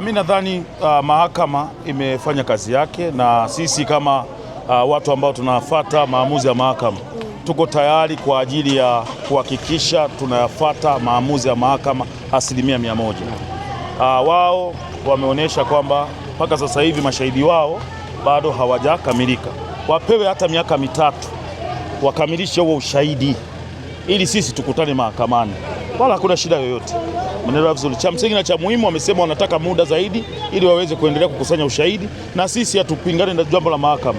Mimi nadhani mahakama imefanya kazi yake, na sisi kama watu ambao tunafuata maamuzi ya mahakama tuko tayari kwa ajili ya kuhakikisha tunayafuata maamuzi ya mahakama 100%. Wao wameonyesha kwamba mpaka sasa hivi mashahidi wao bado hawajakamilika. Wapewe hata miaka 3 wakamilishe huo ushahidi ili sisi tukutane mahakamani, wala hakuna shida yoyote. Mnaelewa vizuri. Cha msingi na cha muhimu, wamesema wanataka muda zaidi ili waweze kuendelea kukusanya ushahidi, na sisi hatupingane na jambo la mahakama.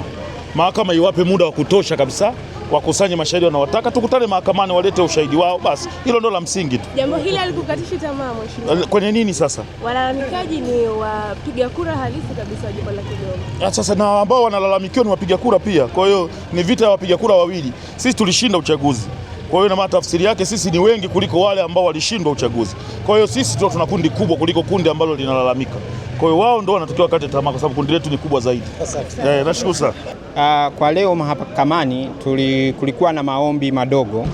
Mahakama iwape muda wa kutosha kabisa wakusanye mashahidi wanaotaka, tukutane mahakamani, walete ushahidi wao, basi hilo ndo la msingi tu. Jambo hili alikukatishi tamaa mheshimiwa? Kwenye nini sasa? Walalamikaji ni wapiga kura halisi kabisa wa jimbo la Kigoma. Sasa na ambao wanalalamikiwa ni wapiga kura pia, kwa hiyo ni vita ya wapiga kura wawili. Sisi tulishinda uchaguzi, kwa hiyo na maana tafsiri yake sisi ni wengi kuliko wale ambao walishindwa uchaguzi. Kwa hiyo sisi tu tuna kundi kubwa kuliko kundi ambalo linalalamika. Kwa hiyo wao ndio wanatakiwa kate tamaa kwa sababu kundi letu ni kubwa zaidi. Nashukuru sana. Kwa leo mahakamani kulikuwa na maombi madogo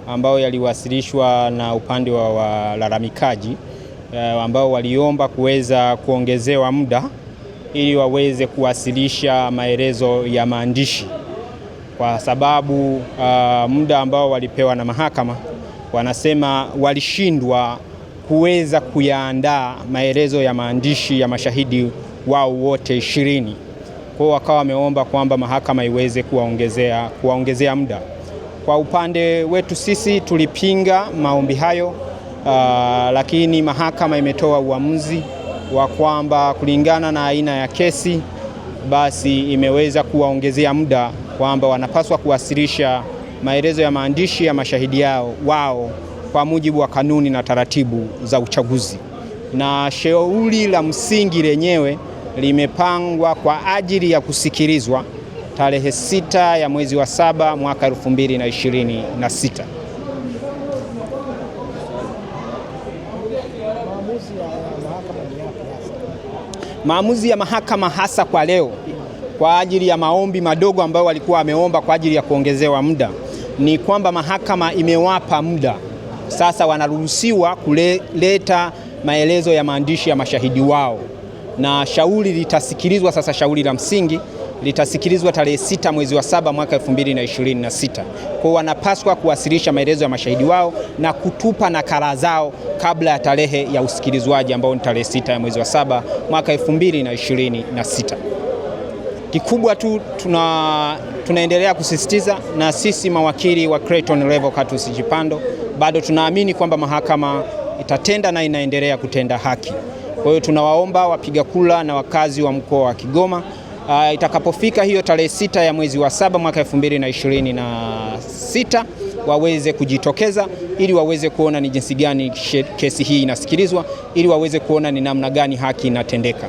ambayo yaliwasilishwa na upande wa walalamikaji ambao waliomba kuweza kuongezewa muda ili waweze kuwasilisha maelezo ya maandishi, kwa sababu muda ambao walipewa na mahakama wanasema walishindwa kuweza kuyaandaa maelezo ya maandishi ya mashahidi wao wote 20. Kwa hiyo wakawa wameomba kwamba mahakama iweze kuwaongezea muda. Kwa upande wetu sisi tulipinga maombi hayo, lakini mahakama imetoa uamuzi wa kwamba kulingana na aina ya kesi basi imeweza kuwaongezea muda, kwamba wanapaswa kuwasilisha maelezo ya maandishi ya mashahidi wao kwa mujibu wa kanuni na taratibu za uchaguzi. Na shauri la msingi lenyewe limepangwa kwa ajili ya kusikilizwa tarehe 6 ya mwezi wa 7 mwaka 2026. Maamuzi ya mahakama hasa kwa leo kwa ajili ya maombi madogo ambayo walikuwa wameomba kwa ajili ya kuongezewa muda ni kwamba mahakama imewapa muda. Sasa wanaruhusiwa kuleta maelezo ya maandishi ya mashahidi wao, na shauri litasikilizwa sasa. Shauri la msingi litasikilizwa tarehe 6 mwezi wa 7 mwaka 2026. Kwa wanapaswa kuwasilisha maelezo ya mashahidi wao na kutupa nakala zao kabla ya tarehe ya usikilizwaji ambao ni tarehe 6 ya mwezi wa 7 mwaka 2026. Kikubwa tu tunaendelea kusisitiza, na sisi mawakili wa Clayton Revocatus Chipando bado tunaamini kwamba mahakama itatenda na inaendelea kutenda haki. Kwa hiyo tunawaomba wapiga kura na wakazi wa mkoa wa Kigoma itakapofika hiyo tarehe 6 ya mwezi wa 7 mwaka 2026 waweze kujitokeza ili waweze kuona ni jinsi gani kesi hii inasikilizwa, ili waweze kuona ni namna gani haki inatendeka.